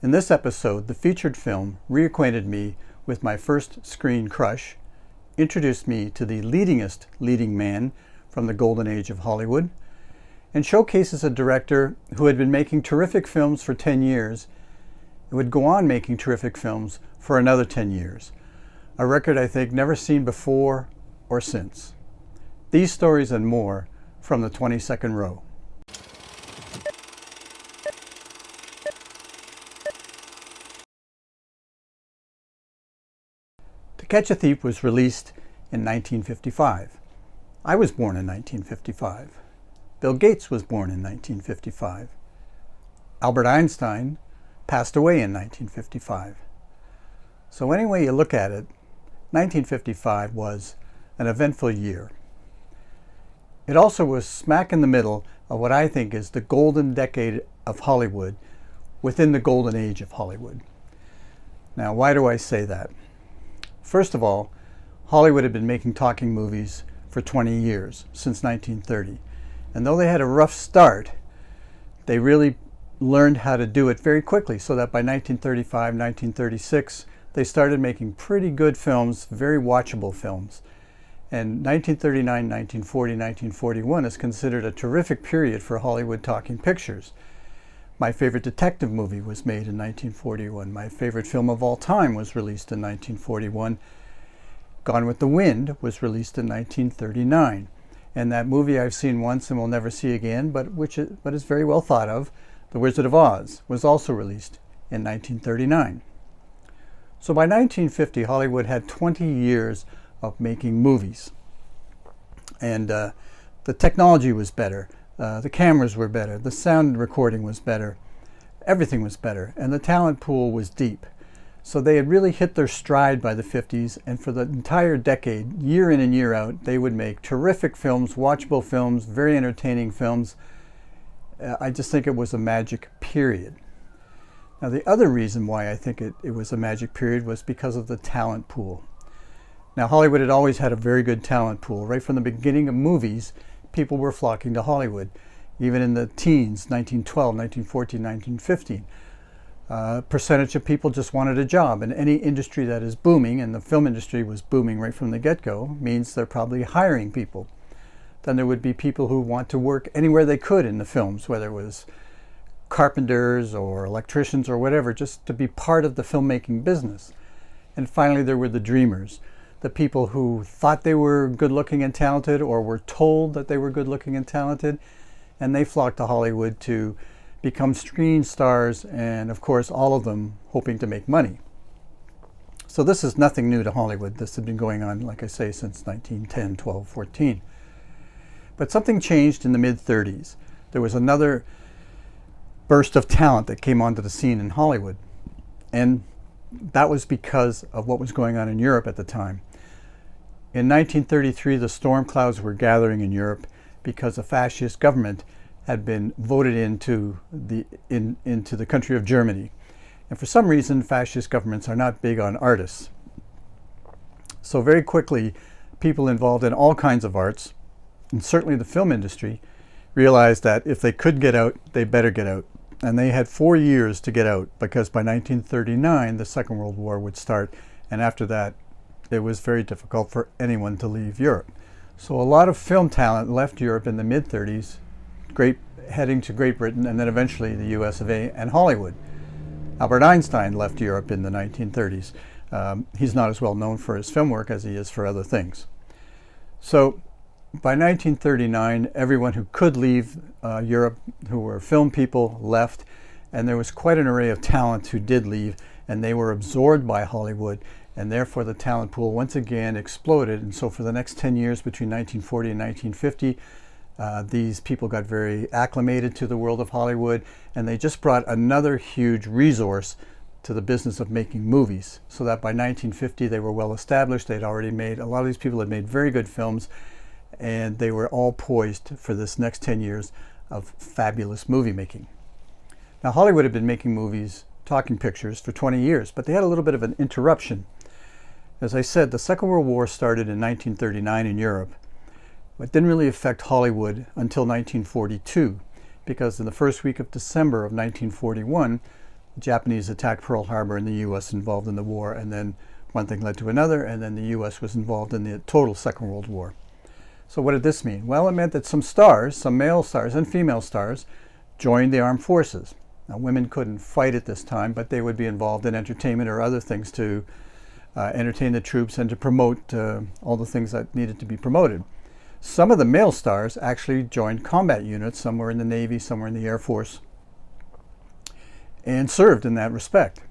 In this episode, the featured film reacquainted me with my first screen crush, introduced me to the leadingest leading man from the golden age of Hollywood, and showcases a director who had been making terrific films for 10 years and would go on making terrific films for another 10 years. A record I think never seen before or since. These stories and more from the 22nd row. To Catch a Thief was released in 1955. I was born in 1955. Bill Gates was born in 1955. Albert Einstein passed away in 1955. So any way you look at it, 1955 was an eventful year. It also was smack in the middle of what I think is the golden decade of Hollywood within the golden age of Hollywood. Now, why do I say that? First of all, Hollywood had been making talking movies for 20 years, since 1930. And though they had a rough start, they really learned how to do it very quickly, so that by 1935, 1936, they started making pretty good films, very watchable films. And 1939, 1940, 1941 is considered a terrific period for Hollywood talking pictures. My favorite detective movie was made in 1941. My favorite film of all time was released in 1941. Gone with the Wind was released in 1939. And that movie I've seen once and will never see again, but is very well thought of, The Wizard of Oz, was also released in 1939. So by 1950, Hollywood had 20 years of making movies. And the technology was better, the cameras were better, the sound recording was better, everything was better, and the talent pool was deep. So they had really hit their stride by the 50s, and for the entire decade, year in and year out, they would make terrific films, watchable films, very entertaining films. I just think it was a magic period. Now, the other reason why I think it was a magic period was because of the talent pool. Now, Hollywood had always had a very good talent pool. Right from the beginning of movies, people were flocking to Hollywood. Even in the teens, 1912, 1914, 1915. Percentage of people just wanted a job, and any industry that is booming, and the film industry was booming right from the get-go, means they're probably hiring people. Then there would be people who want to work anywhere they could in the films, whether it was carpenters or electricians or whatever, just to be part of the filmmaking business. And finally there were the dreamers, the people who thought they were good-looking and talented, or were told that they were good-looking and talented, and they flocked to Hollywood to become screen stars, and of course all of them hoping to make money. So this is nothing new to Hollywood. This had been going on, like I say, since 1910, 12, 14. But something changed in the mid-30s. There was another burst of talent that came onto the scene in Hollywood, and that was because of what was going on in Europe at the time. In 1933, the storm clouds were gathering in Europe because a fascist government had been voted into the country of Germany. And for some reason, fascist governments are not big on artists. So very quickly, people involved in all kinds of arts, and certainly the film industry, realized that if they could get out, they better get out. And they had 4 years to get out, because by 1939, the Second World War would start. And after that, it was very difficult for anyone to leave Europe. So a lot of film talent left Europe in the mid-30s, heading to Great Britain, and then eventually the US of A and Hollywood. Albert Einstein left Europe in the 1930s. He's not as well known for his film work as he is for other things. So by 1939, everyone who could leave Europe, who were film people, left, and there was quite an array of talent who did leave, and they were absorbed by Hollywood, and therefore the talent pool once again exploded. And so for the next 10 years, between 1940 and 1950, these people got very acclimated to the world of Hollywood, and they just brought another huge resource to the business of making movies, so that by 1950 they were well established. They'd already made, a lot of these people had made very good films, and they were all poised for this next 10 years of fabulous movie making. Now, Hollywood had been making movies, talking pictures, for 20 years, but they had a little bit of an interruption. As I said, the Second World War started in 1939 in Europe, but didn't really affect Hollywood until 1942, because in the first week of December of 1941, The Japanese attacked Pearl Harbor and the U.S. involved in the war, and then one thing led to another, and then the U.S. was involved in the total Second World War. So what did this mean? Well, it meant that some stars, some male stars and female stars, joined the armed forces. Now, women couldn't fight at this time, but they would be involved in entertainment or other things to entertain the troops and to promote all the things that needed to be promoted. Some of the male stars actually joined combat units. Some were in the Navy, some were in the Air Force, and served in that respect.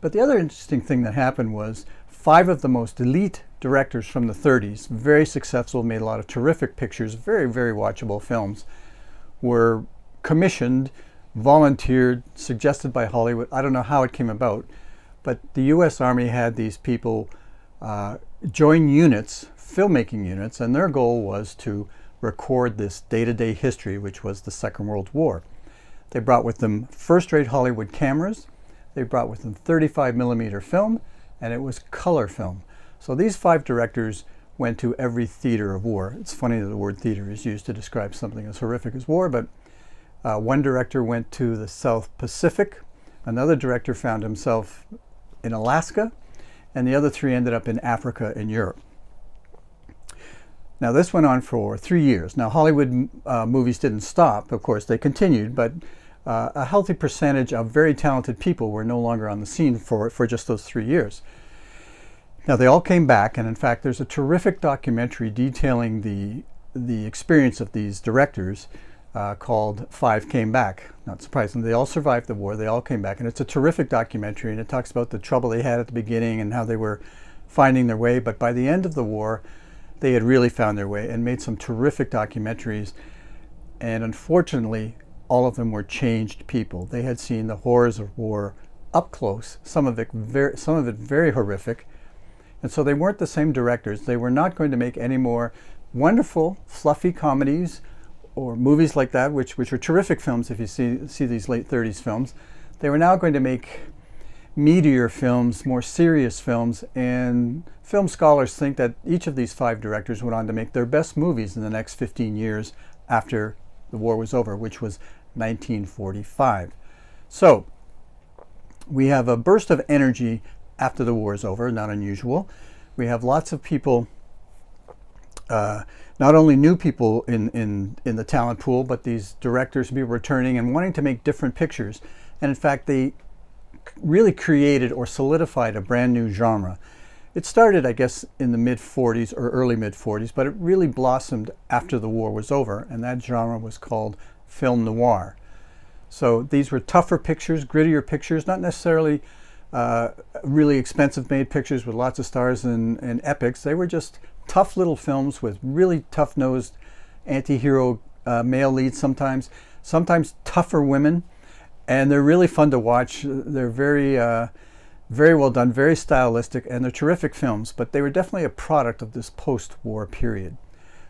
But the other interesting thing that happened was 5 of the most elite directors from the 30s, very successful, made a lot of terrific pictures, very, very watchable films, were commissioned, volunteered, suggested by Hollywood. I don't know how it came about, but the U.S. Army had these people join units, filmmaking units, and their goal was to record this day-to-day history, which was the Second World War. They brought with them first-rate Hollywood cameras. They brought with them 35 millimeter film, and it was color film. So these 5 directors went to every theater of war. It's funny that the word theater is used to describe something as horrific as war, but one director went to the South Pacific. Another director found himself in Alaska, and the other 3 ended up in Africa and Europe. Now this went on for 3 years. Now Hollywood movies didn't stop, of course, they continued, but a healthy percentage of very talented people were no longer on the scene for just those 3 years. Now they all came back, and in fact there's a terrific documentary detailing the experience of these directors called 5 Came Back. Not surprisingly, they all survived the war, they all came back, and it's a terrific documentary, and it talks about the trouble they had at the beginning and how they were finding their way, but by the end of the war they had really found their way and made some terrific documentaries. And unfortunately, all of them were changed people. They had seen the horrors of war up close, some of it very horrific. And so they weren't the same directors. They were not going to make any more wonderful, fluffy comedies or movies like that, which are terrific films if you see these late 30s films. They were now going to make meatier films, more serious films, and film scholars think that each of these 5 directors went on to make their best movies in the next 15 years after the war was over, which was 1945. So we have a burst of energy after the war is over, not unusual. We have lots of people, not only new people in the talent pool, but these directors be returning and wanting to make different pictures. And in fact, they really created or solidified a brand new genre. It started, I guess, in the mid-40s or early mid-40s, but it really blossomed after the war was over, and that genre was called film noir. So these were tougher pictures, grittier pictures, not necessarily really expensive made pictures with lots of stars and epics. They were just tough little films with really tough-nosed anti-hero male leads sometimes tougher women. And they're really fun to watch. They're very well done, very stylistic, and they're terrific films, but they were definitely a product of this post-war period.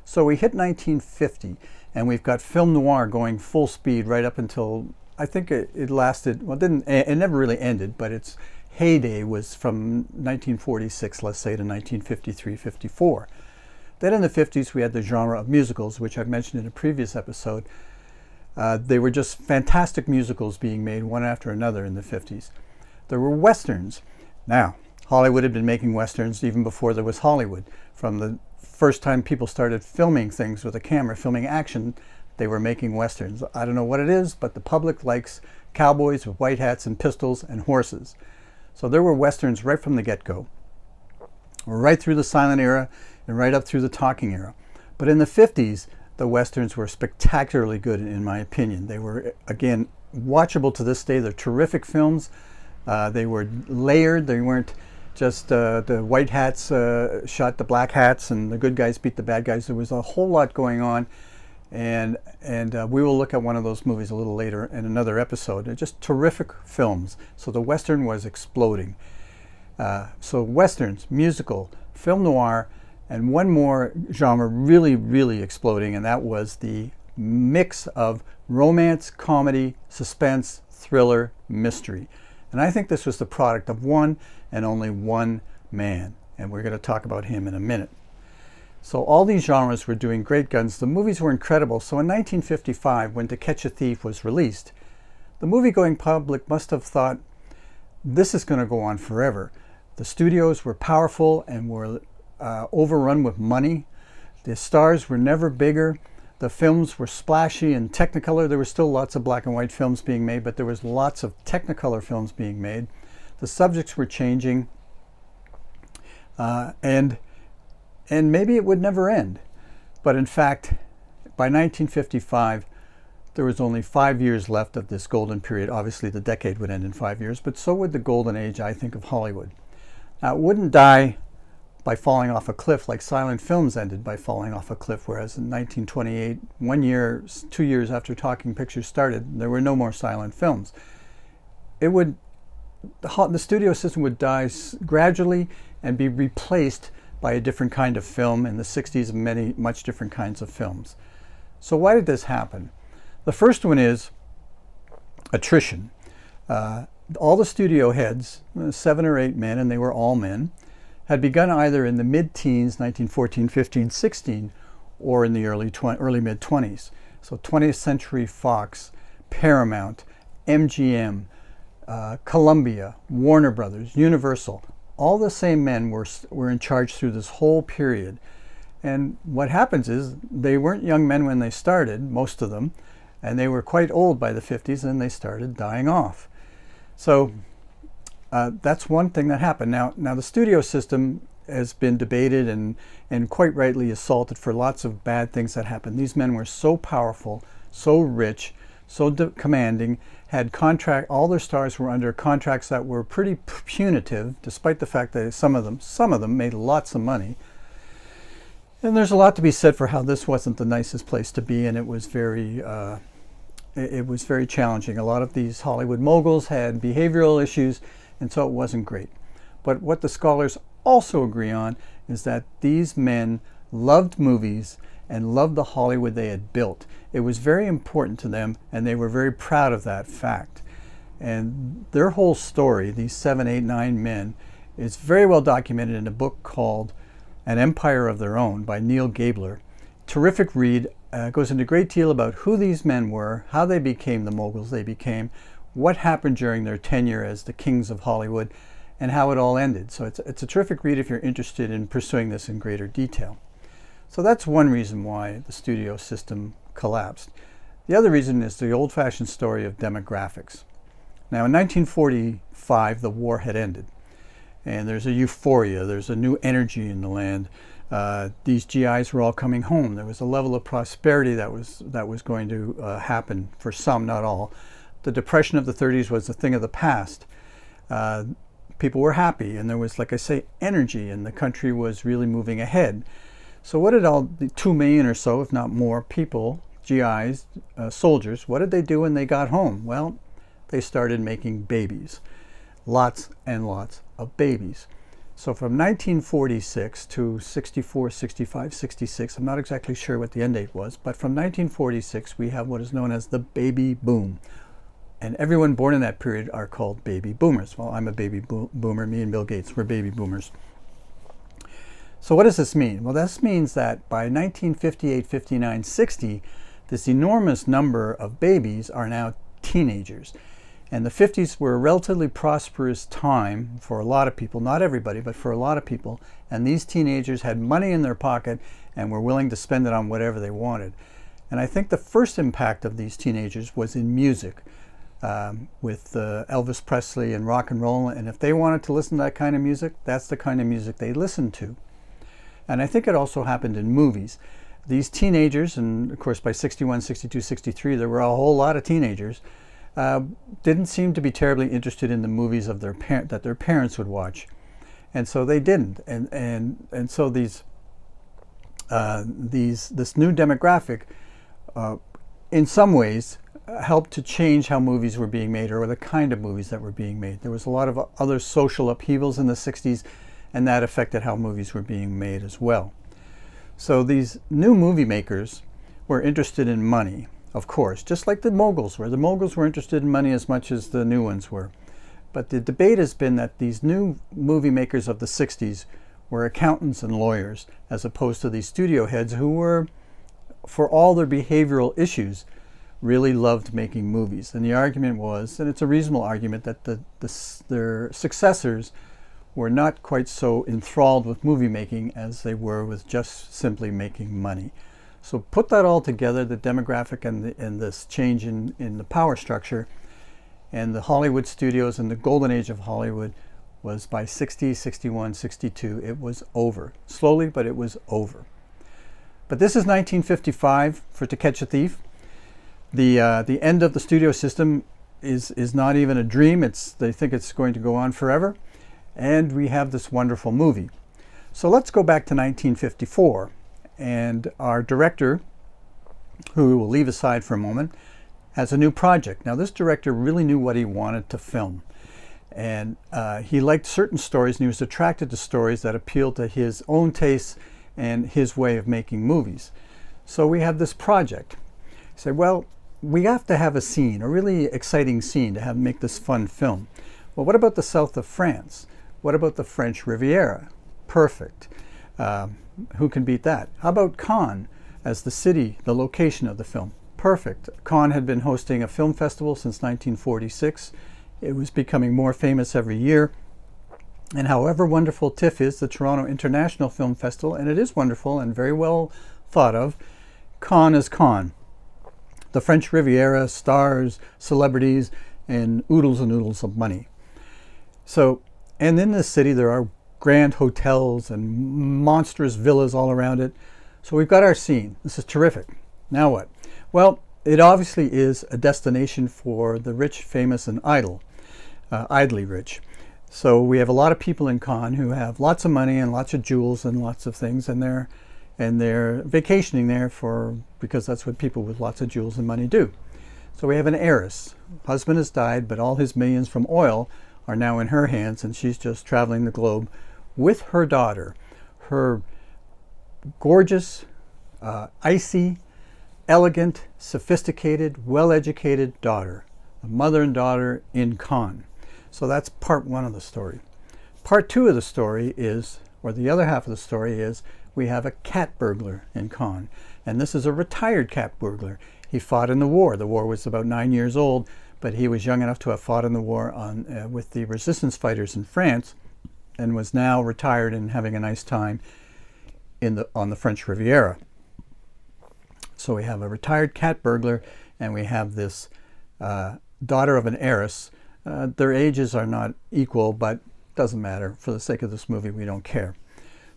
So we hit 1950, and we've got film noir going full speed right up until, I think it lasted, well, it never really ended, but its heyday was from 1946, let's say, to 1953-54. Then in the 50s, we had the genre of musicals, which I've mentioned in a previous episode. They were just fantastic musicals being made one after another in the 50s. There were westerns. Now, Hollywood had been making westerns even before there was Hollywood. From the first time people started filming things with a camera, filming action, they were making westerns. I don't know what it is, but the public likes cowboys with white hats and pistols and horses. So there were westerns right from the get-go, right through the silent era and right up through the talking era. But in the 50s, the westerns were spectacularly good, in my opinion. They were, again, watchable to this day. They're terrific films. They were layered. They weren't just the white hats shot the black hats and the good guys beat the bad guys. There was a whole lot going on, and we will look at one of those movies a little later in another episode. They're just terrific films. So the western was exploding. So westerns, musical, film noir, and one more genre really, really exploding, and that was the mix of romance, comedy, suspense, thriller, mystery. And I think this was the product of one and only one man, and we're going to talk about him in a minute. So all these genres were doing great guns. The movies were incredible. So in 1955, when To Catch a Thief was released, the movie-going public must have thought, this is going to go on forever. The studios were powerful and were overrun with money. The stars were never bigger. The films were splashy and technicolor. There were still lots of black and white films being made, but there was lots of technicolor films being made. The subjects were changing, and maybe it would never end. But in fact, by 1955, there was only 5 years left of this golden period. Obviously, the decade would end in 5 years, but so would the golden age, I think, of Hollywood. Now, it wouldn't die by falling off a cliff like silent films ended by falling off a cliff, whereas in 1928, 1 year, 2 years after talking pictures started, there were no more silent films. The studio system would die gradually and be replaced by a different kind of film in the 60s, much different kinds of films. So why did this happen? The first one is attrition. All the studio heads, 7 or 8 men, and they were all men, had begun either in the mid-teens, 1914, 15, 16, or in the early mid-20s. So 20th Century Fox, Paramount, MGM, Columbia, Warner Brothers, Universal, all the same men were in charge through this whole period. And what happens is they weren't young men when they started, most of them, and they were quite old by the 50s, and they started dying off. So that's one thing that happened. Now the studio system has been debated and quite rightly assaulted for lots of bad things that happened. These men were so powerful, so rich, so commanding, had all their stars were under contracts that were pretty punitive, despite the fact that some of them made lots of money. And there's a lot to be said for how this wasn't the nicest place to be, and it was very challenging. A lot of these Hollywood moguls had behavioral issues, and so it wasn't great. But what the scholars also agree on is that these men loved movies and loved the Hollywood they had built. It was very important to them, and they were very proud of that fact. And their whole story, these 7, 8, 9 men, is very well documented in a book called An Empire of Their Own by Neil Gabler. Terrific read. Goes into a great deal about who these men were, how they became the moguls they became, what happened during their tenure as the kings of Hollywood, and how it all ended. So it's a terrific read if you're interested in pursuing this in greater detail. So that's one reason why the studio system collapsed. The other reason is the old-fashioned story of demographics. Now, in 1945, the war had ended, and there's a euphoria, there's a new energy in the land. These GIs were all coming home. There was a level of prosperity that was going to happen for some, not all. The Depression of the 30s was a thing of the past. People were happy, and there was, like I say, energy, and the country was really moving ahead. So what did all the 2 million or so, if not more, people, GIs, soldiers, what did they do when they got home? Well, they started making babies. Lots and lots of babies. So from 1946 to 64, 65, 66, I'm not exactly sure what the end date was, but from 1946 we have what is known as the baby boom. And everyone born in that period are called baby boomers. Well, I'm a baby boomer. Me and Bill Gates were baby boomers. So what does this mean? Well, this means that by 1958, 59, 60, this enormous number of babies are now teenagers. And the 50s were a relatively prosperous time for a lot of people, not everybody, but for a lot of people. And these teenagers had money in their pocket and were willing to spend it on whatever they wanted. And I think the first impact of these teenagers was in music, with Elvis Presley and rock and roll. And if they wanted to listen to that kind of music, that's the kind of music they listened to. And I think it also happened in movies. These teenagers, and of course by 61, 62, 63, there were a whole lot of teenagers, didn't seem to be terribly interested in the movies of that their parents would watch, and so they didn't. And so this new demographic, in some ways, helped to change how movies were being made, or the kind of movies that were being made. There was a lot of other social upheavals in the 60s, and that affected how movies were being made as well. So these new movie makers were interested in money. Of course, just like the moguls were. The moguls were interested in money as much as the new ones were. But the debate has been that these new movie makers of the 60s were accountants and lawyers, as opposed to these studio heads who were, for all their behavioral issues, really loved making movies. And the argument was, and it's a reasonable argument, that their successors were not quite so enthralled with movie making as they were with just simply making money. So put that all together, the demographic and this change in the power structure, and the Hollywood studios and the golden age of Hollywood was by 60, 61, 62, it was over. Slowly, but it was over. But this is 1955 for To Catch a Thief. The end of the studio system is not even a dream. They think it's going to go on forever. And we have this wonderful movie. So let's go back to 1954. And our director, who we'll leave aside for a moment, has a new project. Now, this director really knew what he wanted to film. And he liked certain stories, and he was attracted to stories that appealed to his own tastes and his way of making movies. So we have this project. He said, well, we have to have a scene, a really exciting scene to make this fun film. Well, what about the south of France? What about the French Riviera? Perfect. Who can beat that? How about Cannes as the city, the location of the film? Perfect. Cannes had been hosting a film festival since 1946. It was becoming more famous every year. And however wonderful TIFF is, the Toronto International Film Festival, and it is wonderful and very well thought of, Cannes is Cannes. The French Riviera, stars, celebrities, and oodles and oodles of money. So, and in this city there are grand hotels and monstrous villas all around it. So we've got our scene. This is terrific. Now what? Well, it obviously is a destination for the rich, famous, and idly rich. So we have a lot of people in Cannes who have lots of money and lots of jewels and lots of things, and they're vacationing there because that's what people with lots of jewels and money do. So we have an heiress. Husband has died, but all his millions from oil are now in her hands, and she's just traveling the globe with her daughter, her gorgeous, icy, elegant, sophisticated, well-educated daughter, a mother and daughter in Cannes. So that's part one of the story. Part two of the story is, or the other half of the story is, we have a cat burglar in Cannes. And this is a retired cat burglar. He fought in the war. The war was about 9 years old, but he was young enough to have fought in the war with the resistance fighters in France, and was now retired and having a nice time on the French Riviera. So we have a retired cat burglar, and we have this daughter of an heiress. Their ages are not equal, but doesn't matter. For the sake of this movie, we don't care.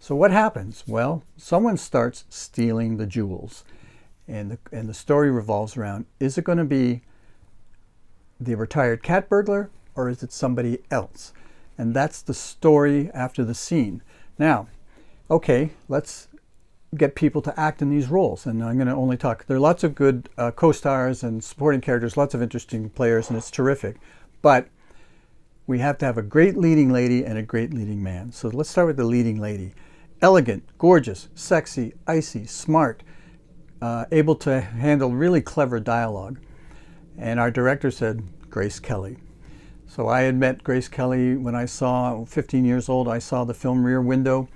So what happens? Well, someone starts stealing the jewels, and the story revolves around, is it going to be the retired cat burglar, or is it somebody else? And that's the story after the scene. Now, okay, let's get people to act in these roles. And I'm going to only talk, there are lots of good co-stars and supporting characters, lots of interesting players, and it's terrific. But we have to have a great leading lady and a great leading man. So let's start with the leading lady. Elegant, gorgeous, sexy, icy, smart, able to handle really clever dialogue. And our director said, Grace Kelly. So I had met Grace Kelly when I saw, 15 years old, I saw the film Rear Window.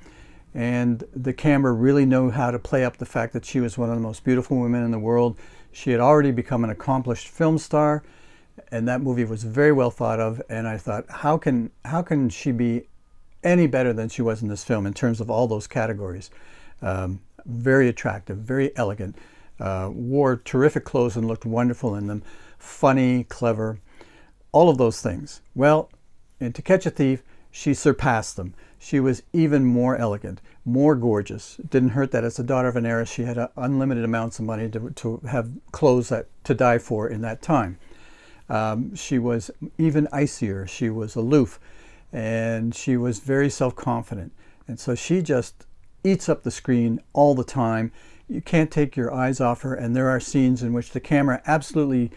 And the camera really knew how to play up the fact that she was one of the most beautiful women in the world. She had already become an accomplished film star, and that movie was very well thought of. And I thought, how can she be any better than she was in this film in terms of all those categories? Very attractive, very elegant, wore terrific clothes and looked wonderful in them, funny, clever, all of those things. Well, in To Catch a Thief, she surpassed them. She was even more elegant, more gorgeous. It didn't hurt that as the daughter of an heiress, she had unlimited amounts of money to have clothes to die for in that time. She was even icier. She was aloof, and she was very self-confident. And so she just eats up the screen all the time. You can't take your eyes off her, and there are scenes in which the camera absolutely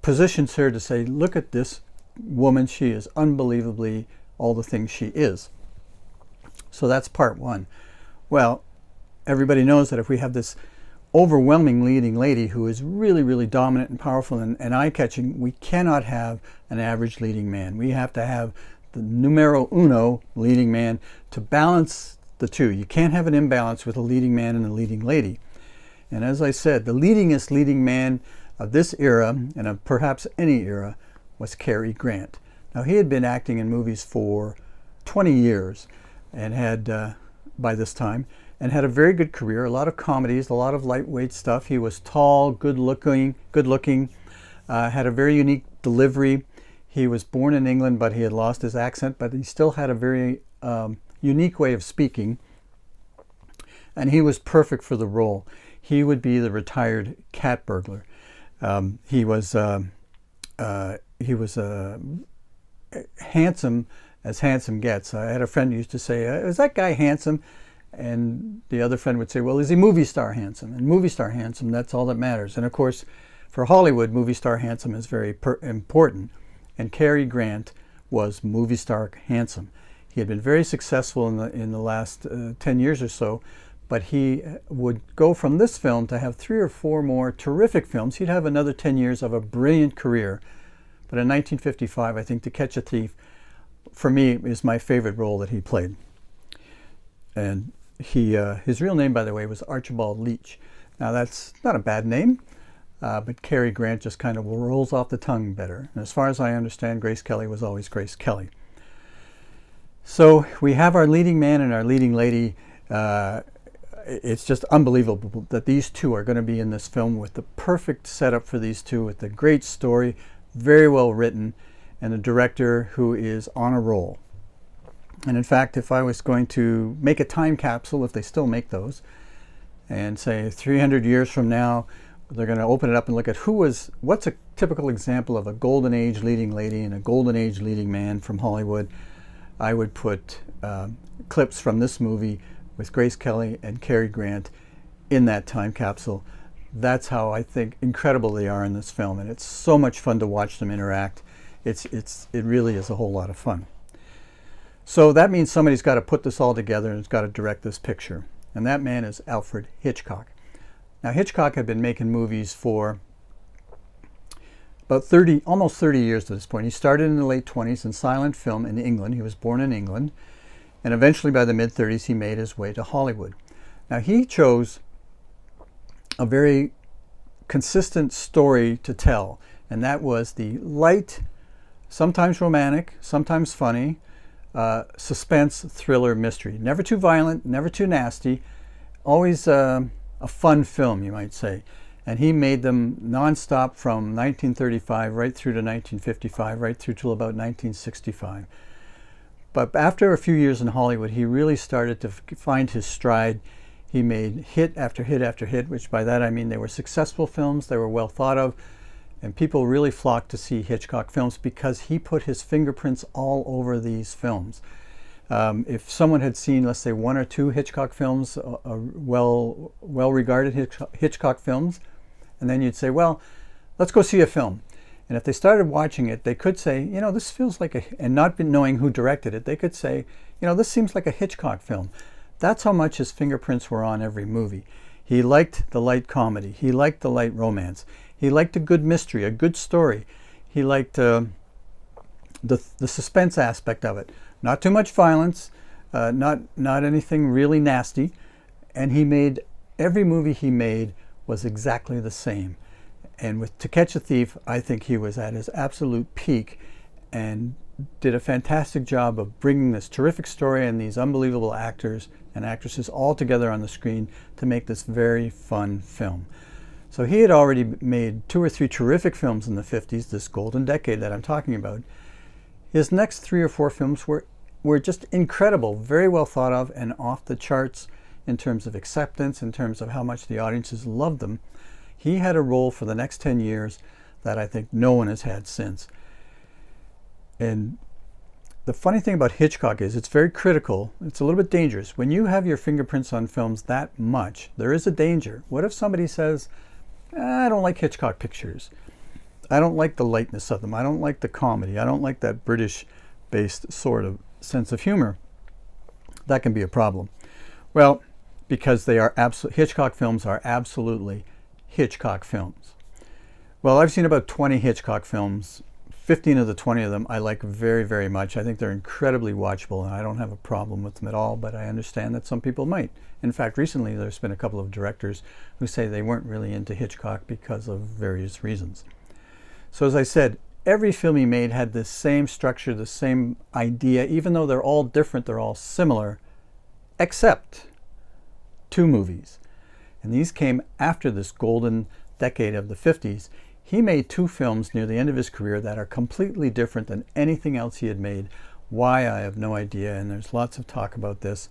positions her to say, look at this woman, she is unbelievably all the things she is. So that's part one. Well, everybody knows that if we have this overwhelming leading lady who is really, really dominant and powerful and eye-catching, we cannot have an average leading man. We have to have the numero uno leading man to balance the two. You can't have an imbalance with a leading man and a leading lady. And as I said, the leadingest leading man of this era, and of perhaps any era, was Cary Grant. Now, he had been acting in movies for 20 years and had, by this time, and had a very good career, a lot of comedies, a lot of lightweight stuff. He was tall, good looking, had a very unique delivery. He was born in England, but he had lost his accent, but he still had a very unique way of speaking. And he was perfect for the role. He would be the retired cat burglar. He was handsome as handsome gets. I had a friend who used to say, is that guy handsome? And the other friend would say, well, is he movie star handsome? And movie star handsome, that's all that matters. And of course, for Hollywood, movie star handsome is very important. And Cary Grant was movie star handsome. He had been very successful in the last 10 years or so, but he would go from this film to have 3 or 4 more terrific films. He'd have another 10 years of a brilliant career. But in 1955, I think To Catch a Thief, for me, is my favorite role that he played. And his real name, by the way, was Archibald Leach. Now, that's not a bad name, but Cary Grant just kind of rolls off the tongue better. And as far as I understand, Grace Kelly was always Grace Kelly. So we have our leading man and our leading lady. It's just unbelievable that these two are going to be in this film with the perfect setup for these two, with a great story, very well written, and a director who is on a roll. And in fact, if I was going to make a time capsule, if they still make those, and say 300 years from now, they're going to open it up and look at what's a typical example of a golden age leading lady and a golden age leading man from Hollywood, I would put clips from this movie with Grace Kelly and Cary Grant in that time capsule. That's how I think incredible they are in this film, and it's so much fun to watch them interact. It really is a whole lot of fun. So that means somebody's got to put this all together and has got to direct this picture. And that man is Alfred Hitchcock. Now, Hitchcock had been making movies for about almost 30 years to this point. He started in the late 20s in silent film in England. He was born in England. And eventually by the mid-30s, he made his way to Hollywood. Now, he chose a very consistent story to tell. And that was the light, sometimes romantic, sometimes funny, suspense, thriller, mystery. Never too violent, never too nasty. Always a fun film, you might say. And he made them nonstop from 1935 right through to 1955, right through till about 1965. But after a few years in Hollywood, he really started to find his stride. He made hit after hit after hit, which by that I mean they were successful films, they were well thought of, and people really flocked to see Hitchcock films because he put his fingerprints all over these films. If someone had seen, let's say, 1 or 2 Hitchcock films, well-regarded Hitchcock films, and then you'd say, well, let's go see a film. And if they started watching it, they could say, you know, this feels like and not knowing who directed it, they could say, you know, this seems like a Hitchcock film. That's how much his fingerprints were on every movie. He liked the light comedy. He liked the light romance. He liked a good mystery, a good story. He liked the suspense aspect of it. Not too much violence, not anything really nasty. And every movie he made was exactly the same. And with To Catch a Thief, I think he was at his absolute peak and did a fantastic job of bringing this terrific story and these unbelievable actors and actresses all together on the screen to make this very fun film. So he had already made 2 or 3 terrific films in the 50s, this golden decade that I'm talking about. His next 3 or 4 films were just incredible, very well thought of and off the charts in terms of acceptance, in terms of how much the audiences loved them. He had a role for the next 10 years that I think no one has had since. And the funny thing about Hitchcock is it's very critical. It's a little bit dangerous. When you have your fingerprints on films that much, there is a danger. What if somebody says, I don't like Hitchcock pictures. I don't like the lightness of them. I don't like the comedy. I don't like that British-based sort of sense of humor. That can be a problem. Well, because Hitchcock films are absolutely Hitchcock films. Well, I've seen about 20 Hitchcock films, 15 of the 20 of them I like very, very much. I think they're incredibly watchable, and I don't have a problem with them at all, but I understand that some people might. In fact, recently there's been a couple of directors who say they weren't really into Hitchcock because of various reasons. So as I said, every film he made had the same structure, the same idea. Even though they're all different, they're all similar, except 2 movies. And these came after this golden decade of the 50s. He made 2 films near the end of his career that are completely different than anything else he had made. Why, I have no idea, and there's lots of talk about this.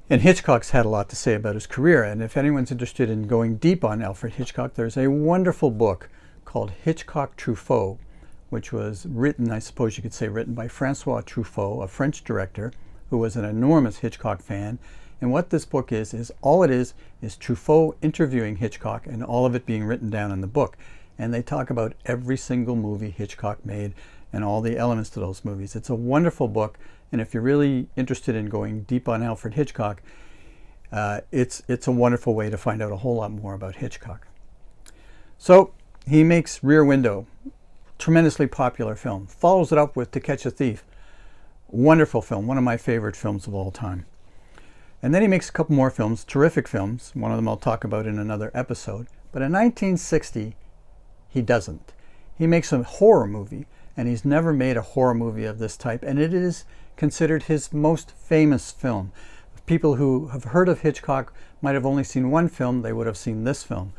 And Hitchcock's had a lot to say about his career, and if anyone's interested in going deep on Alfred Hitchcock, there's a wonderful book called Hitchcock Truffaut, which was written, I suppose you could say, written by Francois Truffaut, a French director who was an enormous Hitchcock fan. And what this book is all it is Truffaut interviewing Hitchcock, and all of it being written down in the book. And they talk about every single movie Hitchcock made and all the elements to those movies. It's a wonderful book, and if you're really interested in going deep on Alfred Hitchcock, it's a wonderful way to find out a whole lot more about Hitchcock. So he makes Rear Window, tremendously popular film. Follows it up with To Catch a Thief, wonderful film, one of my favorite films of all time. And then he makes a couple more films, terrific films. One of them I'll talk about in another episode. But in 1960, he doesn't. He makes a horror movie, and he's never made a horror movie of this type, and it is considered his most famous film. People who have heard of Hitchcock might have only seen one film, they would have seen this film.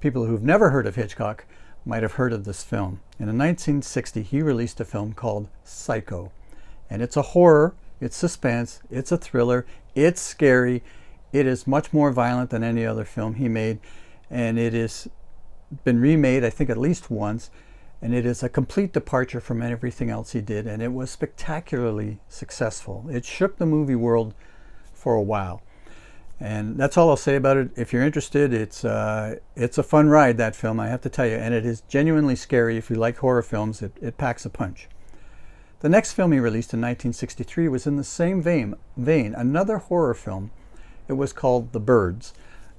People who've never heard of Hitchcock might have heard of this film. And in 1960, he released a film called Psycho. And it's a horror, it's suspense, it's a thriller, it's scary. It is much more violent than any other film he made, and it has been remade, I think, at least once, and it is a complete departure from everything else he did, and it was spectacularly successful. It shook the movie world for a while, and that's all I'll say about it. If you're interested, it's a fun ride, that film, I have to tell you, and it is genuinely scary. If you like horror films, it packs a punch. The next film he released in 1963 was in the same vein, another horror film. It was called The Birds.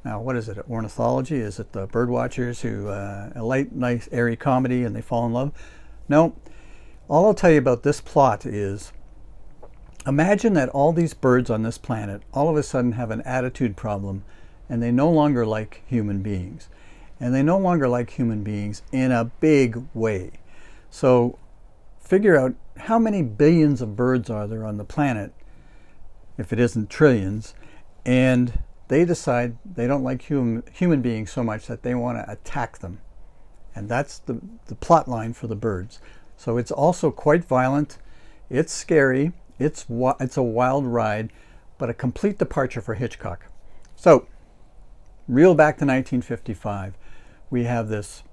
Now, what is it, ornithology? Is it the bird watchers who, a light, nice, airy comedy and they fall in love? No. All I'll tell you about this plot is, imagine that all these birds on this planet all of a sudden have an attitude problem, and they no longer like human beings. And they no longer like human beings in a big way. So figure out how many billions of birds are there on the planet, if it isn't trillions, and they decide they don't like human beings so much that they want to attack them. And that's the plot line for The Birds. So it's also quite violent, it's scary, it's a wild ride, but a complete departure for Hitchcock. So, reel back to 1955, we have this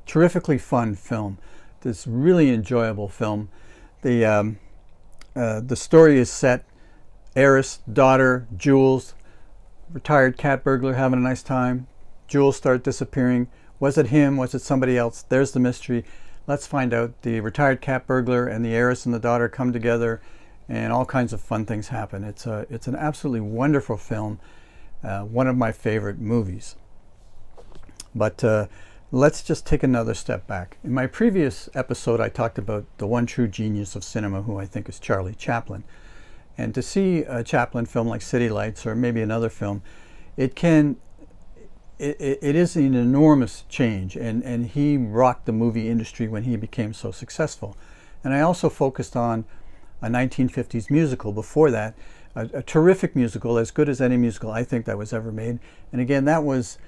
terrifically fun film, this really enjoyable film. The story is set, heiress, daughter, Jules, retired cat burglar, having a nice time. Jules start disappearing. Was it him? Was it somebody else? There's the mystery. Let's find out. The retired cat burglar and the heiress and the daughter come together, and all kinds of fun things happen. It's an absolutely wonderful film, one of my favorite movies. But let's just take another step back. In my previous episode, I talked about the one true genius of cinema, who I think is Charlie Chaplin. And to see a Chaplin film like City Lights, or maybe another film, it is an enormous change, and he rocked the movie industry when he became so successful. And I also focused on a 1950s musical before that, a terrific musical, as good as any musical I think that was ever made. And again, that was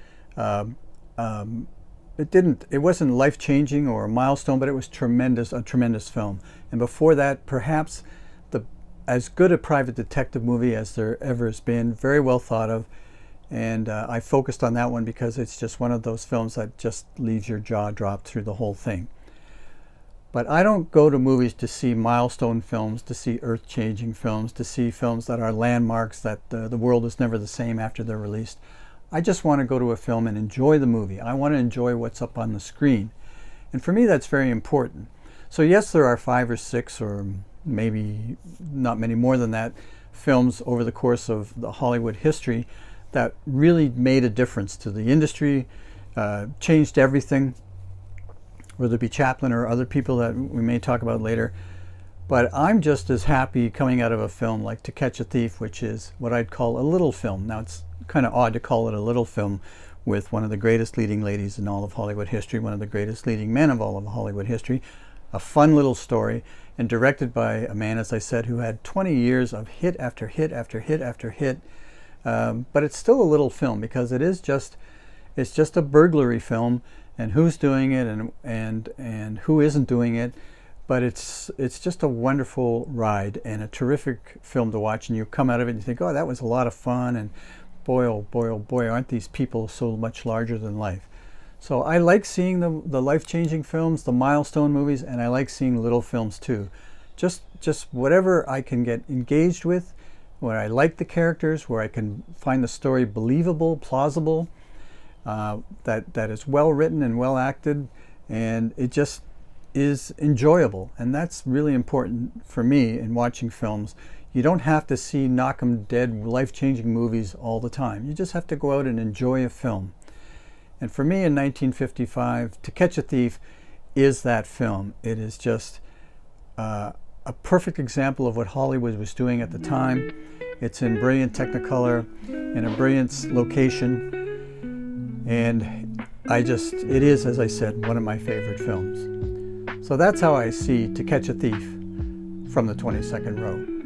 it wasn't life-changing or a milestone, but it was a tremendous film. And before that, perhaps as good a private detective movie as there ever has been, very well thought of. And I focused on that one because it's just one of those films that just leaves your jaw dropped through the whole thing. But I don't go to movies to see milestone films, to see earth-changing films, to see films that are landmarks, that the world is never the same after they're released. I just want to go to a film and enjoy the movie. I want to enjoy what's up on the screen. And for me, that's very important. So yes, there are 5 or 6, or maybe not many more than that, films over the course of the Hollywood history that really made a difference to the industry, changed everything. whether it be Chaplin or other people that we may talk about later. But I'm just as happy coming out of a film like To Catch a Thief, which is what I'd call a little film. Now, it's kind of odd to call it a little film with one of the greatest leading ladies in all of Hollywood history, one of the greatest leading men of all of Hollywood history, a fun little story, and directed by a man, as I said, who had 20 years of hit after hit after hit after hit. But it's still a little film because it's just a burglary film, and who's doing it and who isn't doing it. But it's just a wonderful ride and a terrific film to watch, and you come out of it and you think, oh, that was a lot of fun, and boy, oh boy, oh boy, aren't these people so much larger than life. So I like seeing the life-changing films, the milestone movies, and I like seeing little films too. Just whatever I can get engaged with, where I like the characters, where I can find the story believable, plausible, that is well written and well acted, and it just is enjoyable. And that's really important for me in watching films. You don't have to see knock 'em dead, life-changing movies all the time. You just have to go out and enjoy a film. And for me in 1955, To Catch a Thief is that film. It is just a perfect example of what Hollywood was doing at the time. It's in brilliant Technicolor, in a brilliant location, and it is, as I said, one of my favorite films. So that's how I see To Catch a Thief from the 22nd row.